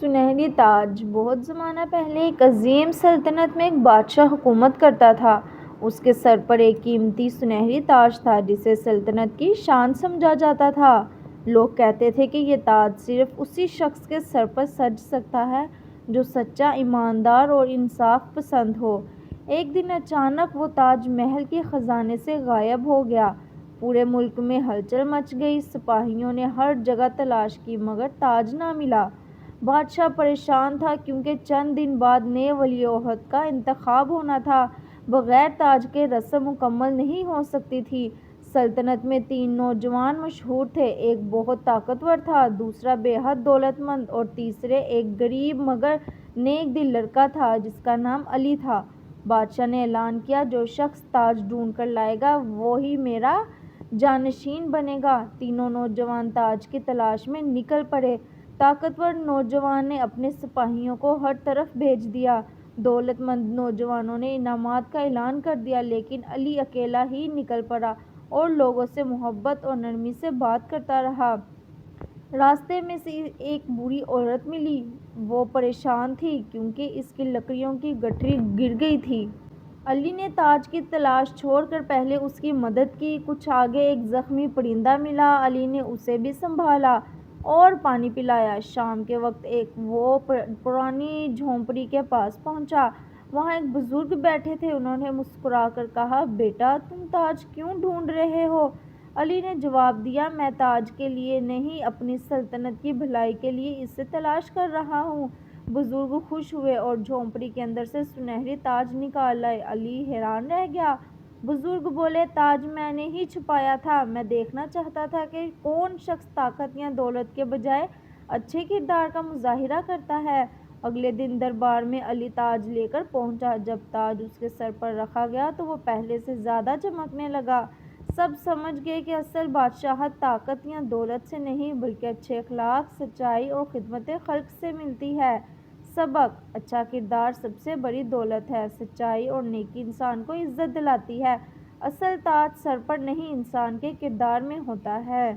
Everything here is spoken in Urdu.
سنہری تاج۔ بہت زمانہ پہلے ایک عظیم سلطنت میں ایک بادشاہ حکومت کرتا تھا۔ اس کے سر پر ایک قیمتی سنہری تاج تھا جسے سلطنت کی شان سمجھا جاتا تھا۔ لوگ کہتے تھے کہ یہ تاج صرف اسی شخص کے سر پر سج سکتا ہے جو سچا، ایماندار اور انصاف پسند ہو۔ ایک دن اچانک وہ تاج محل کے خزانے سے غائب ہو گیا۔ پورے ملک میں ہلچل مچ گئی۔ سپاہیوں نے ہر جگہ تلاش کی مگر تاج نہ ملا۔ بادشاہ پریشان تھا کیونکہ چند دن بعد نئے ولی عہد کا انتخاب ہونا تھا۔ بغیر تاج کے رسم مکمل نہیں ہو سکتی تھی۔ سلطنت میں 3 نوجوان مشہور تھے، ایک بہت طاقتور تھا، دوسرا بے حد دولت مند اور تیسرے ایک غریب مگر نیک دل لڑکا تھا جس کا نام علی تھا۔ بادشاہ نے اعلان کیا، جو شخص تاج ڈھونڈ کر لائے گا وہی میرا جانشین بنے گا۔ تینوں نوجوان تاج کی تلاش میں نکل پڑے۔ طاقتور نوجوان نے اپنے سپاہیوں کو ہر طرف بھیج دیا۔ دولت مند نوجوانوں نے انعامات کا اعلان کر دیا، لیکن علی اکیلا ہی نکل پڑا اور لوگوں سے محبت اور نرمی سے بات کرتا رہا۔ راستے میں سے ایک بوڑھی عورت ملی۔ وہ پریشان تھی کیونکہ اس کی لکڑیوں کی گٹھری گر گئی تھی۔ علی نے تاج کی تلاش چھوڑ کر پہلے اس کی مدد کی۔ کچھ آگے ایک زخمی پرندہ ملا۔ علی نے اسے بھی سنبھالا اور پانی پلایا۔ شام کے وقت وہ پرانی جھونپڑی کے پاس پہنچا۔ وہاں ایک بزرگ بیٹھے تھے۔ انہوں نے مسکرا کر کہا، بیٹا تم تاج کیوں ڈھونڈ رہے ہو؟ علی نے جواب دیا، میں تاج کے لیے نہیں، اپنی سلطنت کی بھلائی کے لیے اسے تلاش کر رہا ہوں۔ بزرگ خوش ہوئے اور جھونپڑی کے اندر سے سنہری تاج نکال لائے۔ علی حیران رہ گیا۔ بزرگ بولے، تاج میں نے ہی چھپایا تھا۔ میں دیکھنا چاہتا تھا کہ کون شخص طاقت یا دولت کے بجائے اچھے کردار کا مظاہرہ کرتا ہے۔ اگلے دن دربار میں علی تاج لے کر پہنچا۔ جب تاج اس کے سر پر رکھا گیا تو وہ پہلے سے زیادہ چمکنے لگا۔ سب سمجھ گئے کہ اصل بادشاہت طاقت یا دولت سے نہیں بلکہ اچھے اخلاق، سچائی اور خدمت خلق سے ملتی ہے۔ سبق: اچھا کردار سب سے بڑی دولت ہے۔ سچائی اور نیکی انسان کو عزت دلاتی ہے۔ اصل تاج سر پر نہیں، انسان کے کردار میں ہوتا ہے۔